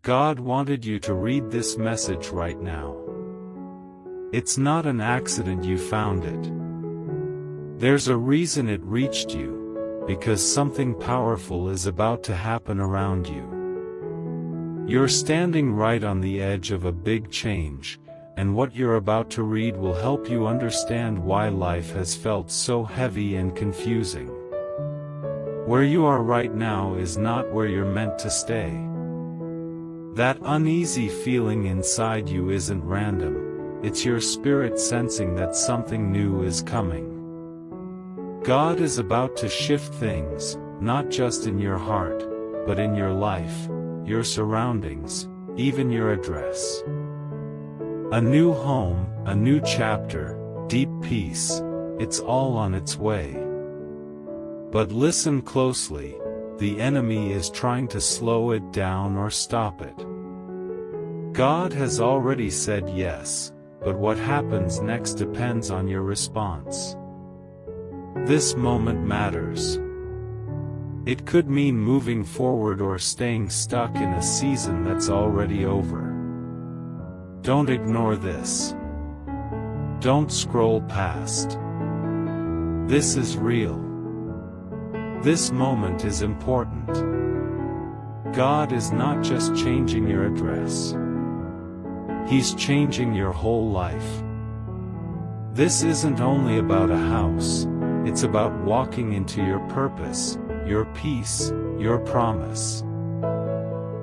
God wanted you to read this message right now. It's not an accident you found it. There's a reason it reached you, because something powerful is about to happen around you. You're standing right on the edge of a big change, and what you're about to read will help you understand why life has felt so heavy and confusing. Where you are right now is not where you're meant to stay. That uneasy feeling inside you isn't random, it's your spirit sensing that something new is coming. God is about to shift things, not just in your heart, but in your life, your surroundings, even your address. A new home, a new chapter, deep peace, it's all on its way. But listen closely, the enemy is trying to slow it down or stop it. God has already said yes, but what happens next depends on your response. This moment matters. It could mean moving forward or staying stuck in a season that's already over. Don't ignore this. Don't scroll past. This is real. This moment is important. God is not just changing your address. He's changing your whole life. This isn't only about a house, it's about walking into your purpose, your peace, your promise.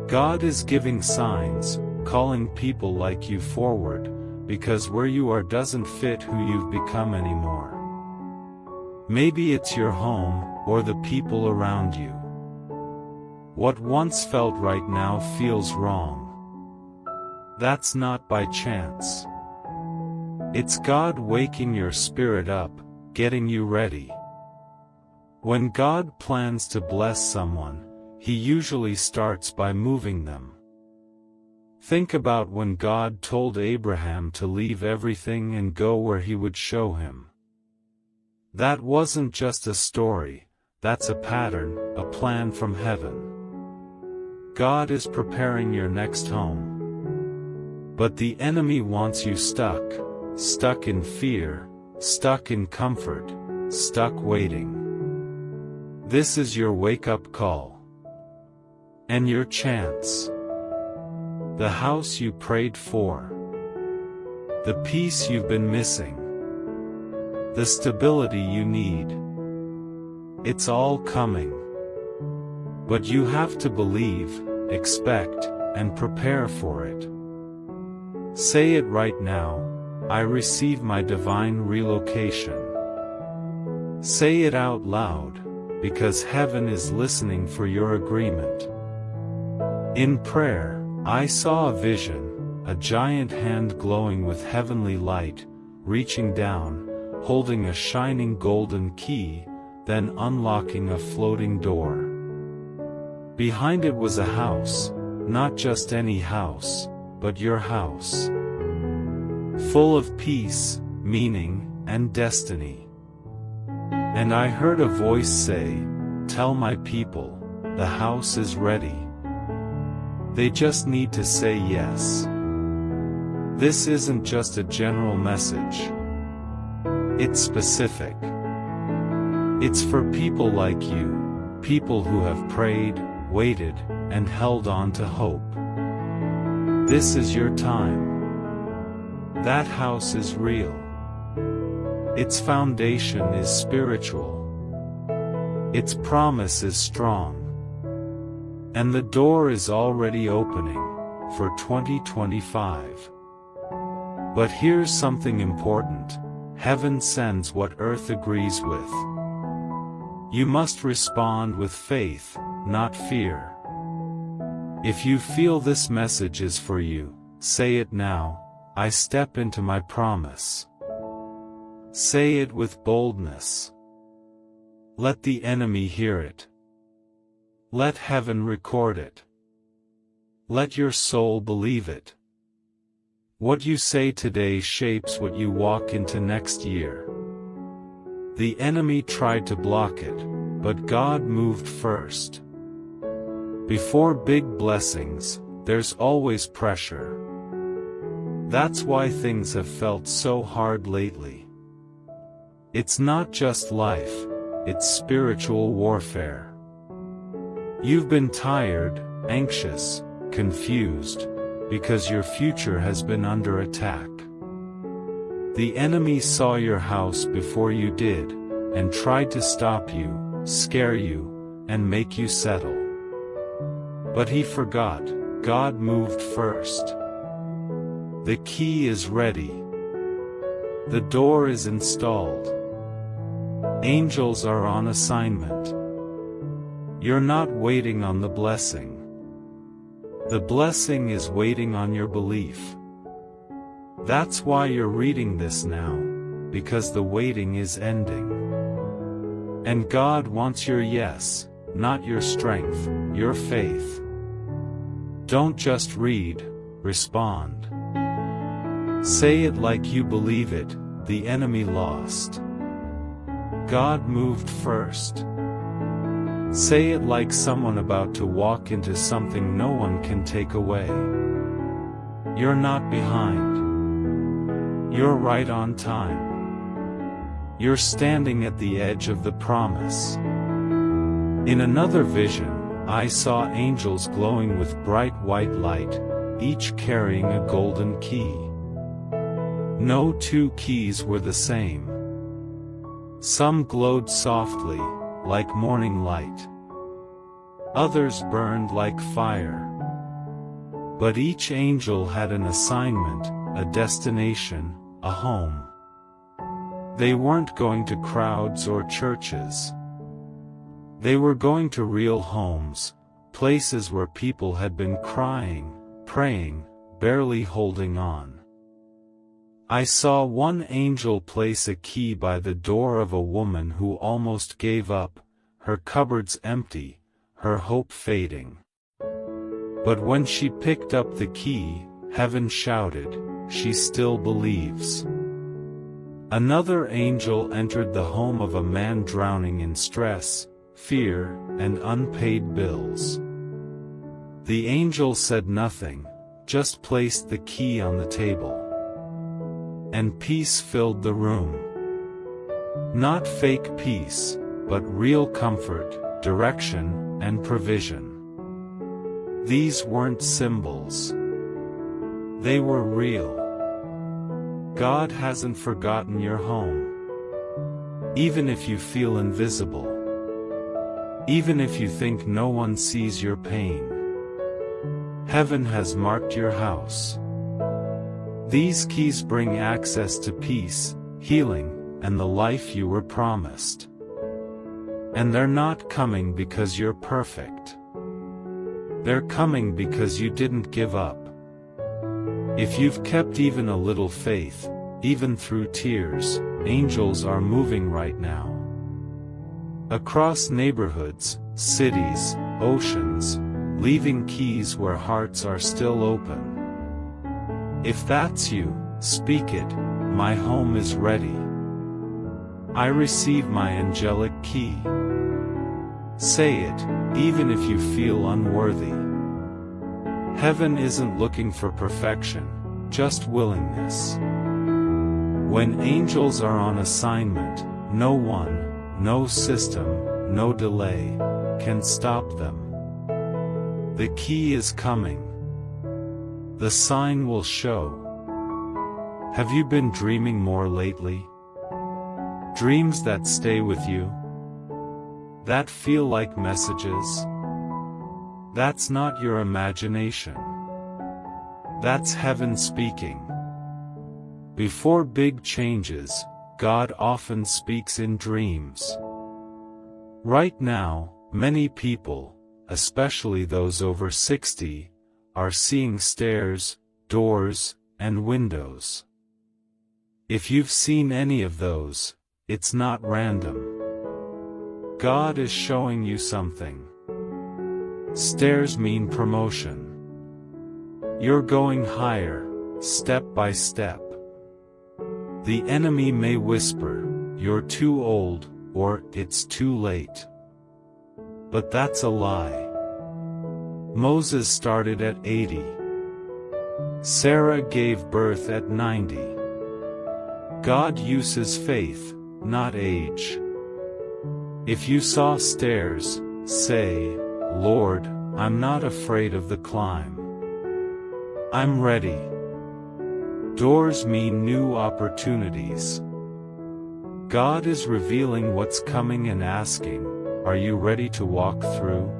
God is giving signs, calling people like you forward, because where you are doesn't fit who you've become anymore. Maybe it's your home, or the people around you. What once felt right now feels wrong. That's not by chance. It's God waking your spirit up, getting you ready. When God plans to bless someone, He usually starts by moving them. Think about when God told Abraham to leave everything and go where He would show him. That wasn't just a story, that's a pattern, a plan from heaven. God is preparing your next home. But the enemy wants you stuck in fear, stuck in comfort, stuck waiting. This is your wake-up call. And your chance. The house you prayed for. The peace you've been missing. The stability you need. It's all coming. But you have to believe, expect, and prepare for it. Say it right now, I receive my divine relocation. Say it out loud, because heaven is listening for your agreement. In prayer, I saw a vision, a giant hand glowing with heavenly light, reaching down, holding a shining golden key, then unlocking a floating door. Behind it was a house, not just any house, but your house. Full of peace, meaning, and destiny. And I heard a voice say, "Tell my people, the house is ready. They just need to say yes." This isn't just a general message. It's specific. It's for people like you, people who have prayed, waited, and held on to hope. This is your time. That house is real. Its foundation is spiritual. Its promise is strong. And the door is already opening, for 2025. But here's something important. Heaven sends what earth agrees with. You must respond with faith, not fear. If you feel this message is for you, say it now, I step into my promise. Say it with boldness. Let the enemy hear it. Let heaven record it. Let your soul believe it. What you say today shapes what you walk into next year. The enemy tried to block it, but God moved first. Before big blessings, there's always pressure. That's why things have felt so hard lately. It's not just life, it's spiritual warfare. You've been tired, anxious, confused, because your future has been under attack. The enemy saw your house before you did, and tried to stop you, scare you, and make you settle. But he forgot, God moved first. The key is ready. The door is installed. Angels are on assignment. You're not waiting on the blessing. The blessing is waiting on your belief. That's why you're reading this now, because the waiting is ending. And God wants your yes, not your strength, your faith. Don't just read, respond. Say it like you believe it, the enemy lost. God moved first. Say it like someone about to walk into something no one can take away. You're not behind. You're right on time. You're standing at the edge of the promise. In another vision, I saw angels glowing with bright white light, each carrying a golden key. No two keys were the same. Some glowed softly, like morning light. Others burned like fire. But each angel had an assignment, a destination, a home. They weren't going to crowds or churches. They were going to real homes, places where people had been crying, praying, barely holding on. I saw one angel place a key by the door of a woman who almost gave up, her cupboards empty, her hope fading. But when she picked up the key, heaven shouted, she still believes. Another angel entered the home of a man drowning in stress, fear, and unpaid bills. The angel said nothing, just placed the key on the table. And peace filled the room. Not fake peace, but real comfort, direction, and provision. These weren't symbols. They were real. God hasn't forgotten your home. Even if you feel invisible. Even if you think no one sees your pain. Heaven has marked your house. These keys bring access to peace, healing, and the life you were promised. And they're not coming because you're perfect. They're coming because you didn't give up. If you've kept even a little faith, even through tears, angels are moving right now. Across neighborhoods, cities, oceans, leaving keys where hearts are still open. If that's you, speak it, my home is ready. I receive my angelic key. Say it, even if you feel unworthy. Heaven isn't looking for perfection, just willingness. When angels are on assignment, no one, no system, no delay, can stop them. The key is coming. The sign will show. Have you been dreaming more lately? Dreams that stay with you? That feel like messages? That's not your imagination. That's heaven speaking. Before big changes, God often speaks in dreams. Right now, many people, especially those over 60, are seeing stairs, doors, and windows. If you've seen any of those, it's not random. God is showing you something. Stairs mean promotion. You're going higher, step by step. The enemy may whisper, "You're too old," or "It's too late." But that's a lie. Moses started at 80. Sarah gave birth at 90. God uses faith, not age. If you saw stairs, say, Lord, I'm not afraid of the climb. I'm ready. Doors mean new opportunities. God is revealing what's coming and asking, are you ready to walk through?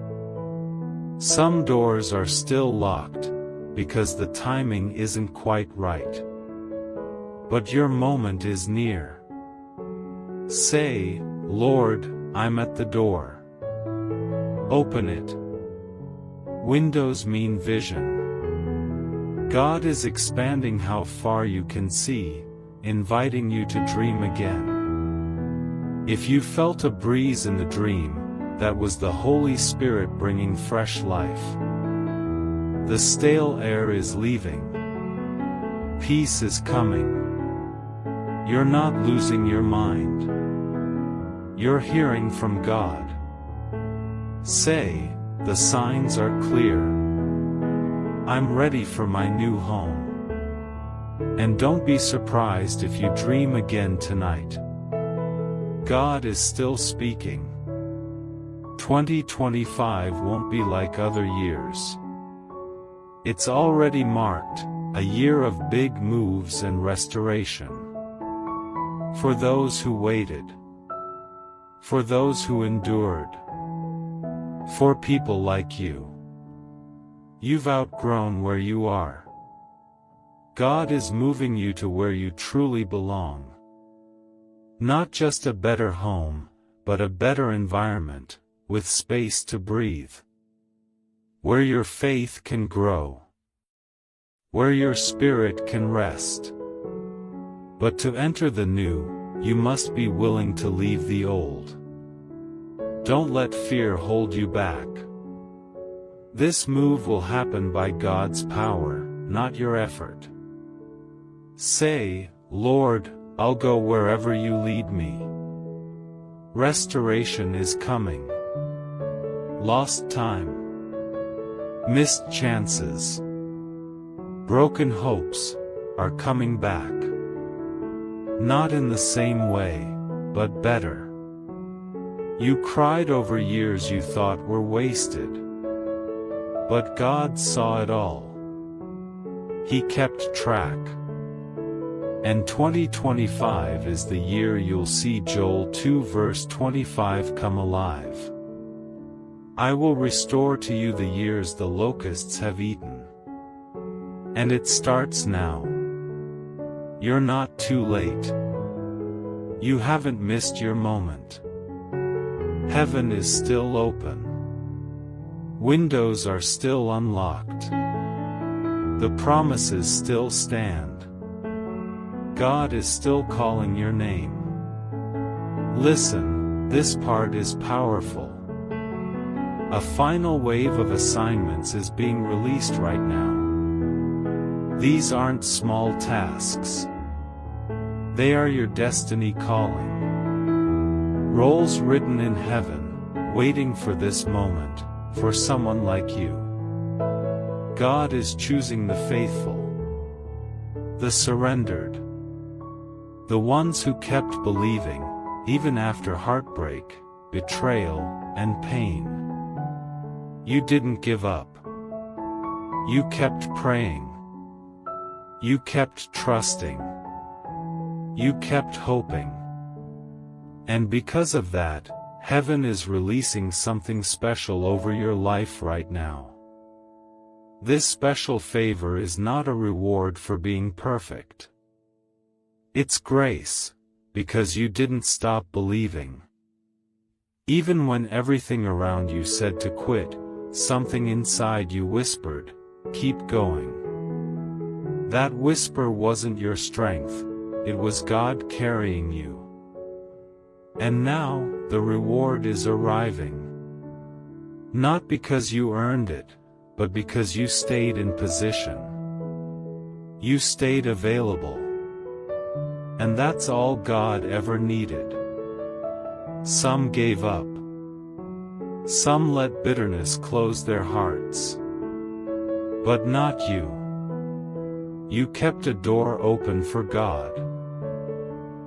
Some doors are still locked, because the timing isn't quite right. But your moment is near. Say, Lord, I'm at the door. Open it. Windows mean vision. God is expanding how far you can see, inviting you to dream again. If you felt a breeze in the dream, that was the Holy Spirit bringing fresh life. The stale air is leaving. Peace is coming. You're not losing your mind. You're hearing from God. Say, the signs are clear. I'm ready for my new home. And don't be surprised if you dream again tonight. God is still speaking. 2025 won't be like other years. It's already marked, a year of big moves and restoration. For those who waited. For those who endured. For people like you. You've outgrown where you are. God is moving you to where you truly belong. Not just a better home, but a better environment, with space to breathe. Where your faith can grow. Where your spirit can rest. But to enter the new, you must be willing to leave the old. Don't let fear hold you back. This move will happen by God's power, not your effort. Say, Lord, I'll go wherever you lead me. Restoration is coming. Lost time. Missed chances. Broken hopes are coming back. Not in the same way, but better. You cried over years you thought were wasted. But God saw it all. He kept track. And 2025 is the year you'll see Joel 2 verse 25 come alive. I will restore to you the years the locusts have eaten. And it starts now. You're not too late. You haven't missed your moment. Heaven is still open. Windows are still unlocked. The promises still stand. God is still calling your name. Listen, this part is powerful. A final wave of assignments is being released right now. These aren't small tasks. They are your destiny calling. Roles written in heaven, waiting for this moment, for someone like you. God is choosing the faithful. The surrendered. The ones who kept believing, even after heartbreak, betrayal, and pain. You didn't give up. You kept praying. You kept trusting. You kept hoping. And because of that, heaven is releasing something special over your life right now. This special favor is not a reward for being perfect. It's grace, because you didn't stop believing. Even when everything around you said to quit, something inside you whispered, keep going. That whisper wasn't your strength, it was God carrying you. And now, the reward is arriving. Not because you earned it, but because you stayed in position. You stayed available. And that's all God ever needed. Some gave up. Some let bitterness close their hearts. But not you. You kept a door open for God.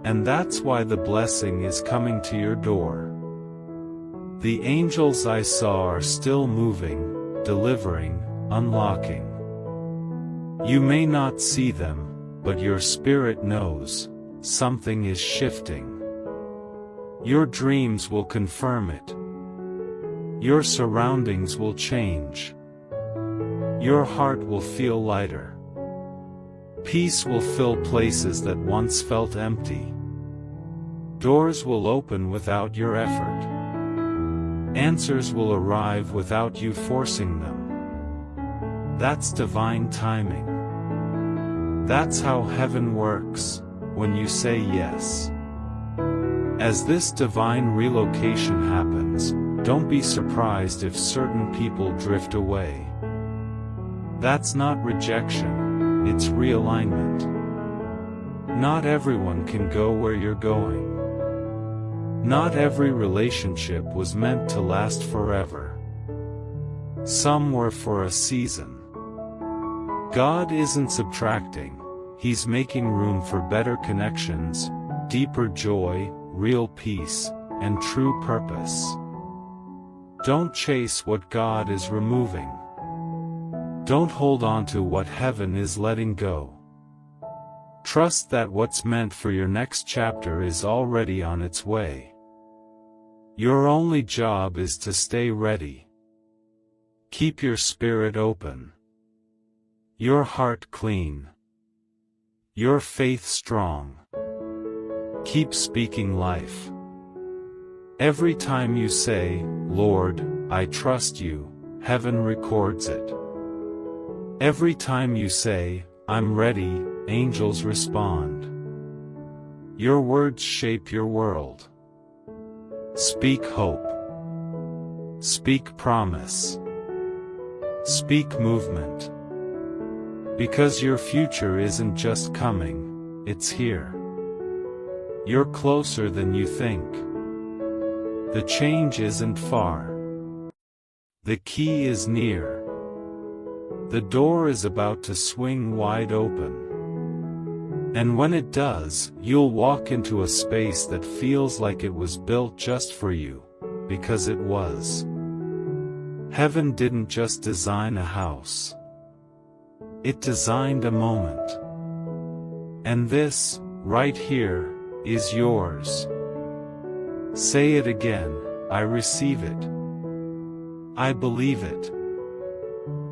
And that's why the blessing is coming to your door. The angels I saw are still moving, delivering, unlocking. You may not see them, but your spirit knows, something is shifting. Your dreams will confirm it. Your surroundings will change. Your heart will feel lighter. Peace will fill places that once felt empty. Doors will open without your effort. Answers will arrive without you forcing them. That's divine timing. That's how heaven works, when you say yes. As this divine relocation happens, don't be surprised if certain people drift away. That's not rejection, it's realignment. Not everyone can go where you're going. Not every relationship was meant to last forever. Some were for a season. God isn't subtracting, He's making room for better connections, deeper joy, real peace, and true purpose. Don't chase what God is removing. Don't hold on to what heaven is letting go. Trust that what's meant for your next chapter is already on its way. Your only job is to stay ready. Keep your spirit open. Your heart clean. Your faith strong. Keep speaking life. Every time you say, "Lord, I trust you," heaven records it. Every time you say, "I'm ready," angels respond. Your words shape your world. Speak hope. Speak promise. Speak movement. Because your future isn't just coming, it's here. You're closer than you think. The change isn't far. The key is near. The door is about to swing wide open. And when it does, you'll walk into a space that feels like it was built just for you, because it was. Heaven didn't just design a house. It designed a moment. And this, right here, is yours. Say it again, I receive it. I believe it.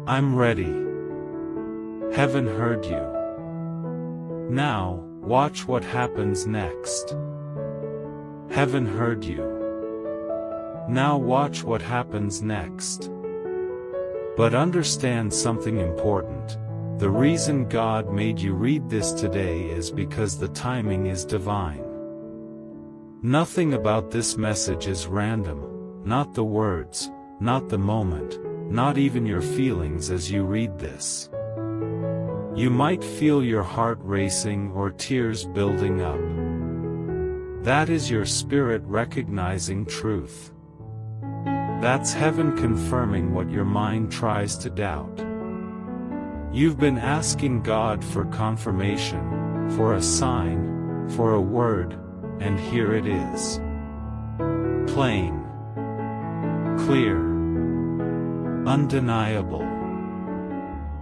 I'm ready. Heaven heard you. Now, watch what happens next. Heaven heard you. Now watch what happens next. But understand something important. The reason God made you read this today is because the timing is divine. Nothing about this message is random, not the words, not the moment, not even your feelings as you read this. You might feel your heart racing or tears building up. That is your spirit recognizing truth. That's heaven confirming what your mind tries to doubt. You've been asking God for confirmation, for a sign, for a word, and here it is. Plain. Clear. Undeniable.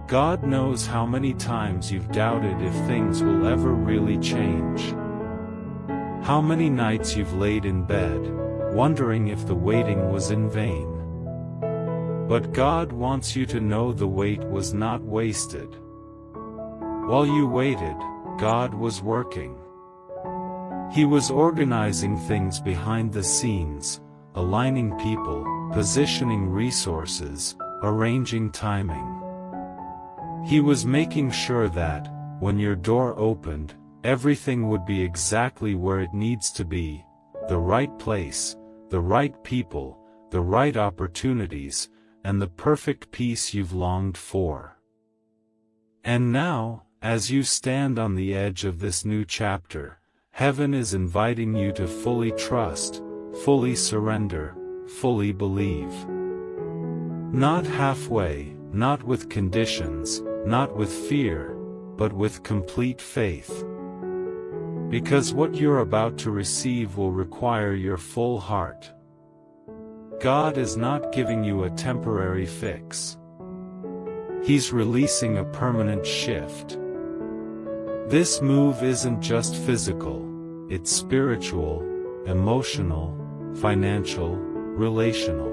God knows how many times you've doubted if things will ever really change. How many nights you've laid in bed, wondering if the waiting was in vain. But God wants you to know the wait was not wasted. While you waited, God was working. He was organizing things behind the scenes, aligning people, positioning resources, arranging timing. He was making sure that, when your door opened, everything would be exactly where it needs to be, the right place, the right people, the right opportunities, and the perfect peace you've longed for. And now, as you stand on the edge of this new chapter, heaven is inviting you to fully trust, fully surrender, fully believe. Not halfway, not with conditions, not with fear, but with complete faith. Because what you're about to receive will require your full heart. God is not giving you a temporary fix. He's releasing a permanent shift. This move isn't just physical, it's spiritual, emotional, financial, relational.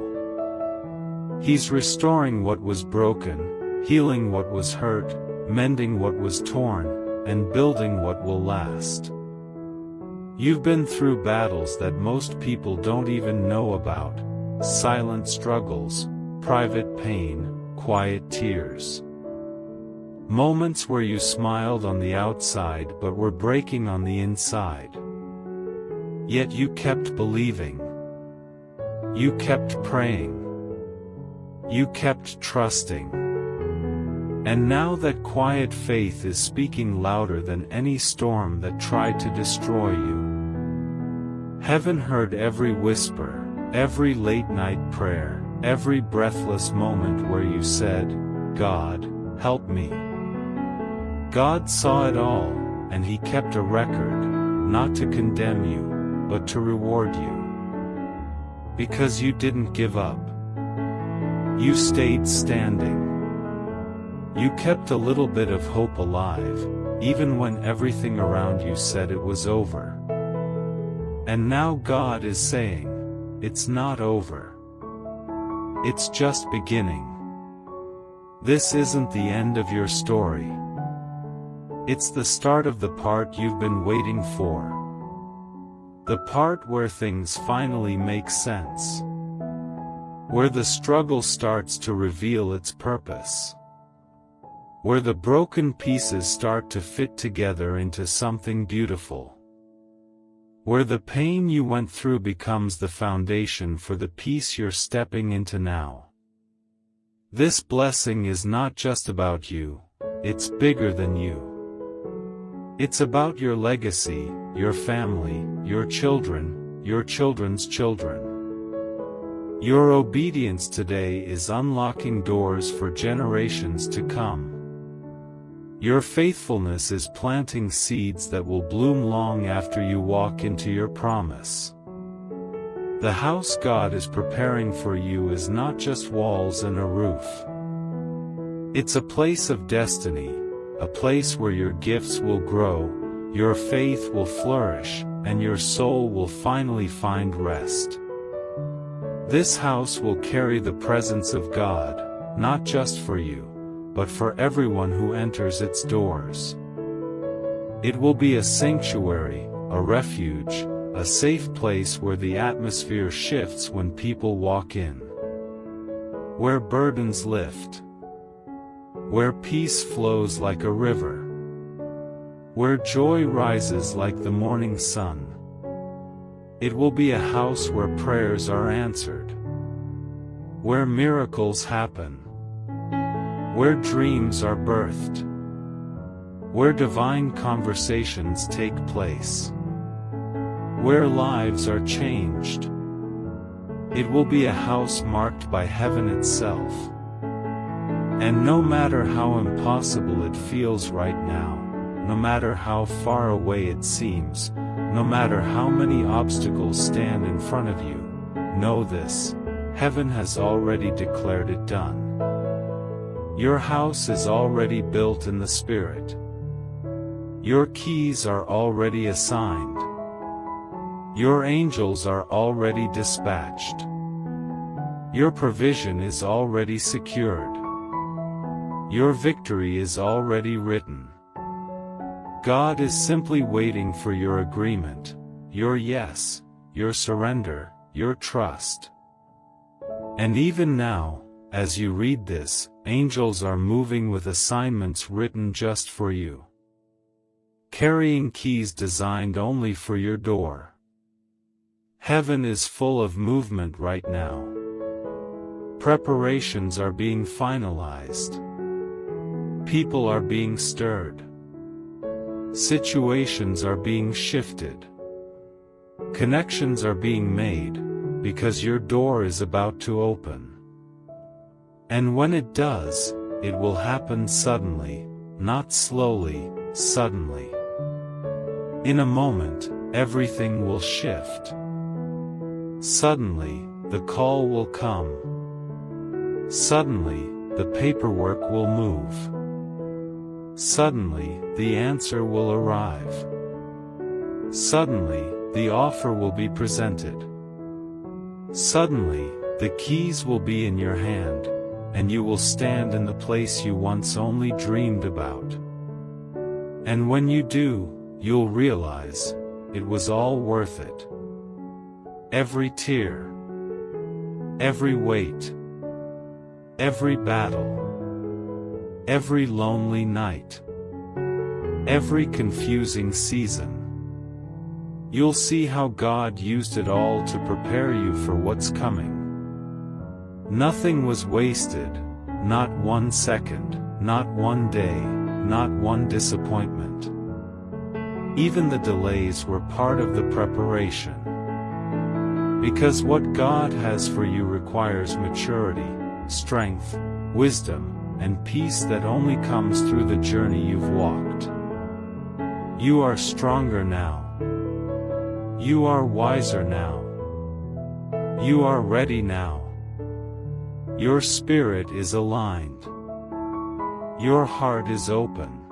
He's restoring what was broken, healing what was hurt, mending what was torn, and building what will last. You've been through battles that most people don't even know about, silent struggles, private pain, quiet tears. Moments where you smiled on the outside but were breaking on the inside. Yet you kept believing. You kept praying. You kept trusting. And now that quiet faith is speaking louder than any storm that tried to destroy you. Heaven heard every whisper, every late-night prayer, every breathless moment where you said, "God, help me." God saw it all, and He kept a record, not to condemn you, but to reward you. Because you didn't give up. You stayed standing. You kept a little bit of hope alive, even when everything around you said it was over. And now God is saying, it's not over. It's just beginning. This isn't the end of your story. It's the start of the part you've been waiting for. The part where things finally make sense. Where the struggle starts to reveal its purpose. Where the broken pieces start to fit together into something beautiful. Where the pain you went through becomes the foundation for the peace you're stepping into now. This blessing is not just about you, it's bigger than you. It's about your legacy, your family, your children, your children's children. Your obedience today is unlocking doors for generations to come. Your faithfulness is planting seeds that will bloom long after you walk into your promise. The house God is preparing for you is not just walls and a roof. It's a place of destiny, a place where your gifts will grow, your faith will flourish, and your soul will finally find rest. This house will carry the presence of God, not just for you, but for everyone who enters its doors. It will be a sanctuary, a refuge, a safe place where the atmosphere shifts when people walk in. Where burdens lift. Where peace flows like a river. Where joy rises like the morning sun. It will be a house where prayers are answered. Where miracles happen. Where dreams are birthed. Where divine conversations take place. Where lives are changed. It will be a house marked by heaven itself. And no matter how impossible it feels right now, no matter how far away it seems, no matter how many obstacles stand in front of you, know this: heaven has already declared it done. Your house is already built in the Spirit. Your keys are already assigned. Your angels are already dispatched. Your provision is already secured. Your victory is already written. God is simply waiting for your agreement, your yes, your surrender, your trust. And even now, as you read this, angels are moving with assignments written just for you. Carrying keys designed only for your door. Heaven is full of movement right now. Preparations are being finalized. People are being stirred. Situations are being shifted. Connections are being made, because your door is about to open. And when it does, it will happen suddenly, not slowly, suddenly. In a moment, everything will shift. Suddenly, the call will come. Suddenly, the paperwork will move. Suddenly, the answer will arrive. Suddenly, the offer will be presented. Suddenly, the keys will be in your hand, and you will stand in the place you once only dreamed about. And when you do, you'll realize, it was all worth it. Every tear, every wait, every battle, every lonely night, every confusing season. You'll see how God used it all to prepare you for what's coming. Nothing was wasted, not 1 second, not 1 day, not one disappointment. Even the delays were part of the preparation. Because what God has for you requires maturity, strength, wisdom, and peace that only comes through the journey you've walked. You are stronger now. You are wiser now. You are ready now. Your spirit is aligned. Your heart is open.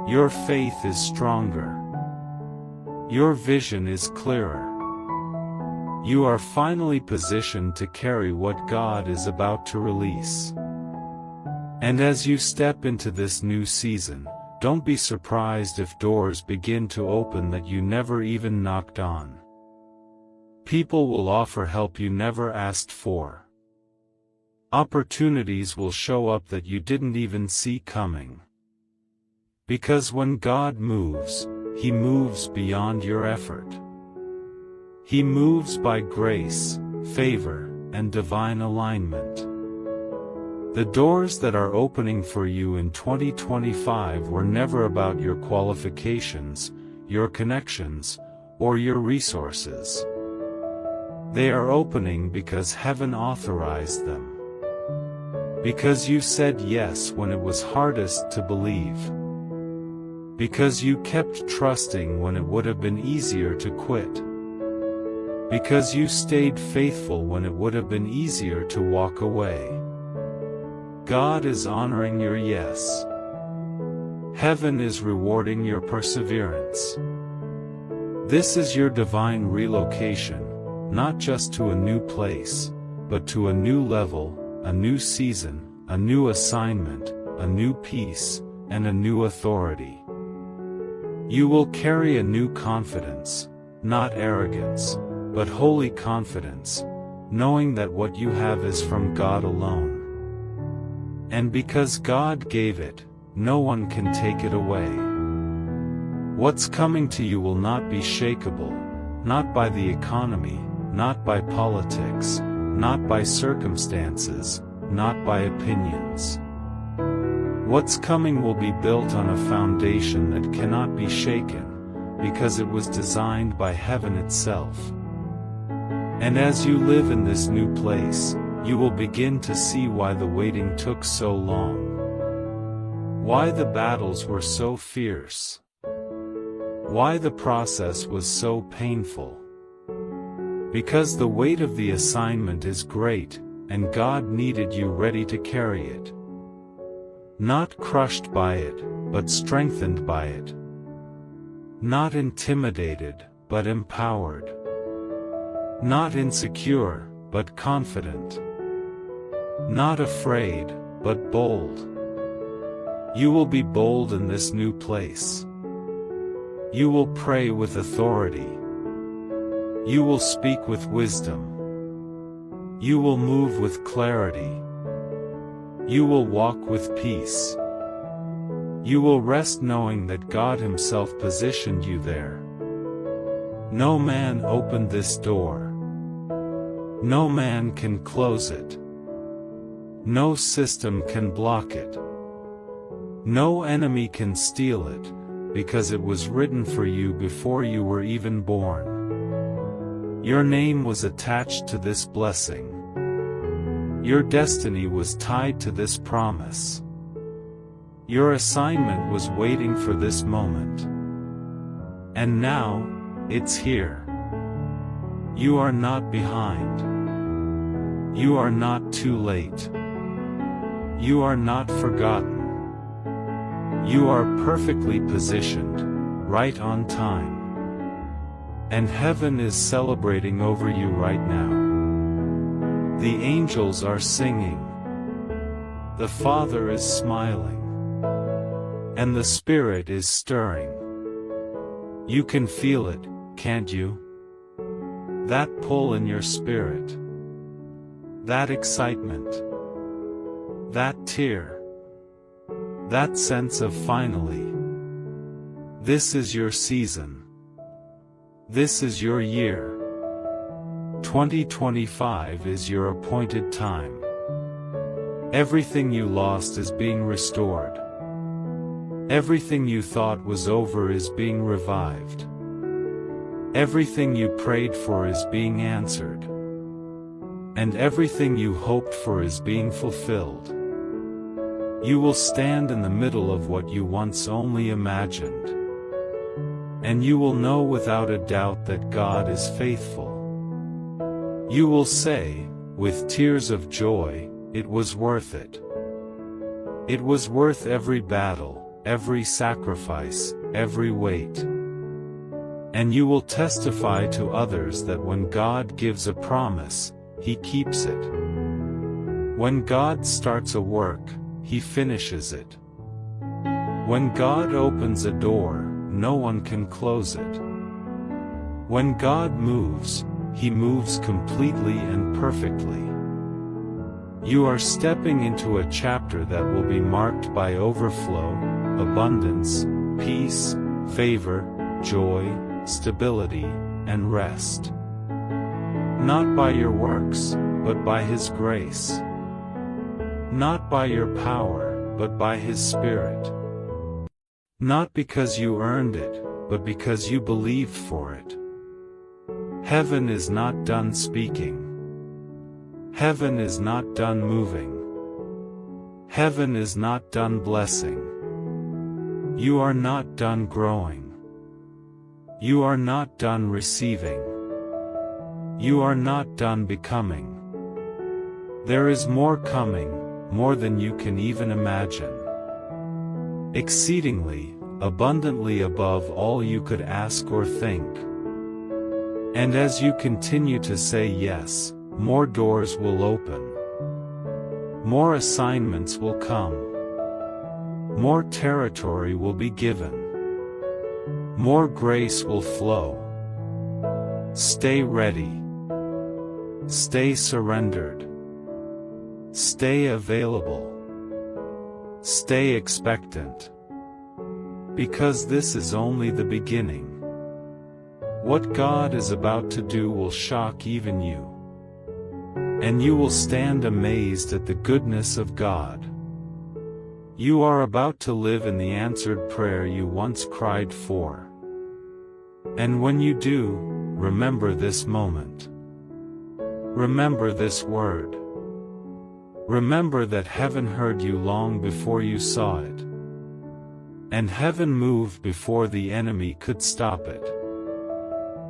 Your faith is stronger. Your vision is clearer. You are finally positioned to carry what God is about to release. And as you step into this new season, don't be surprised if doors begin to open that you never even knocked on. People will offer help you never asked for. Opportunities will show up that you didn't even see coming. Because when God moves, He moves beyond your effort. He moves by grace, favor, and divine alignment. The doors that are opening for you in 2025 were never about your qualifications, your connections, or your resources. They are opening because heaven authorized them. Because you said yes when it was hardest to believe. Because you kept trusting when it would have been easier to quit. Because you stayed faithful when it would have been easier to walk away. God is honoring your yes. Heaven is rewarding your perseverance. This is your divine relocation, not just to a new place, but to a new level, a new season, a new assignment, a new peace, and a new authority. You will carry a new confidence, not arrogance, but holy confidence, knowing that what you have is from God alone. And because God gave it, no one can take it away. What's coming to you will not be shakeable, not by the economy, not by politics, not by circumstances, not by opinions. What's coming will be built on a foundation that cannot be shaken, because it was designed by heaven itself. And as you live in this new place, you will begin to see why the waiting took so long. Why the battles were so fierce. Why the process was so painful. Because the weight of the assignment is great, and God needed you ready to carry it. Not crushed by it, but strengthened by it. Not intimidated, but empowered. Not insecure, but confident. Not afraid, but bold. You will be bold in this new place. You will pray with authority. You will speak with wisdom. You will move with clarity. You will walk with peace. You will rest knowing that God Himself positioned you there. No man opened this door. No man can close it. No system can block it. No enemy can steal it, because it was written for you before you were even born. Your name was attached to this blessing. Your destiny was tied to this promise. Your assignment was waiting for this moment. And now, it's here. You are not behind. You are not too late. You are not forgotten. You are perfectly positioned, right on time. And heaven is celebrating over you right now. The angels are singing. The Father is smiling. And the Spirit is stirring. You can feel it, can't you? That pull in your spirit. That excitement. That tear. That sense of finally. This is your season. This is your year. 2025 is your appointed time. Everything you lost is being restored. Everything you thought was over is being revived. Everything you prayed for is being answered. And everything you hoped for is being fulfilled. You will stand in the middle of what you once only imagined. And you will know without a doubt that God is faithful. You will say, with tears of joy, it was worth it. It was worth every battle, every sacrifice, every wait. And you will testify to others that when God gives a promise, He keeps it. When God starts a work, He finishes it. When God opens a door, no one can close it. When God moves, He moves completely and perfectly. You are stepping into a chapter that will be marked by overflow, abundance, peace, favor, joy, stability, and rest. Not by your works, but by His grace. Not by your power, but by His Spirit. Not because you earned it, but because you believed for it. Heaven is not done speaking. Heaven is not done moving. Heaven is not done blessing. You are not done growing. You are not done receiving. You are not done becoming. There is more coming, more than you can even imagine. Exceedingly, abundantly above all you could ask or think. And as you continue to say yes, more doors will open. More assignments will come. More territory will be given. More grace will flow. Stay ready. Stay surrendered. Stay available. Stay expectant. Because this is only the beginning. What God is about to do will shock even you. And you will stand amazed at the goodness of God. You are about to live in the answered prayer you once cried for. And when you do, remember this moment. Remember this word. Remember that heaven heard you long before you saw it. And heaven moved before the enemy could stop it.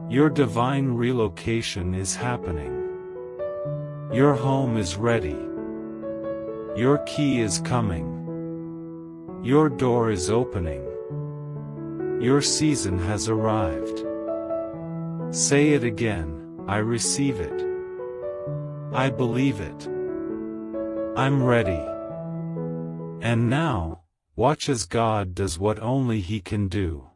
Your divine relocation is happening. Your home is ready. Your key is coming. Your door is opening. Your season has arrived. Say it again, I receive it. I believe it. I'm ready. And now, watch as God does what only He can do.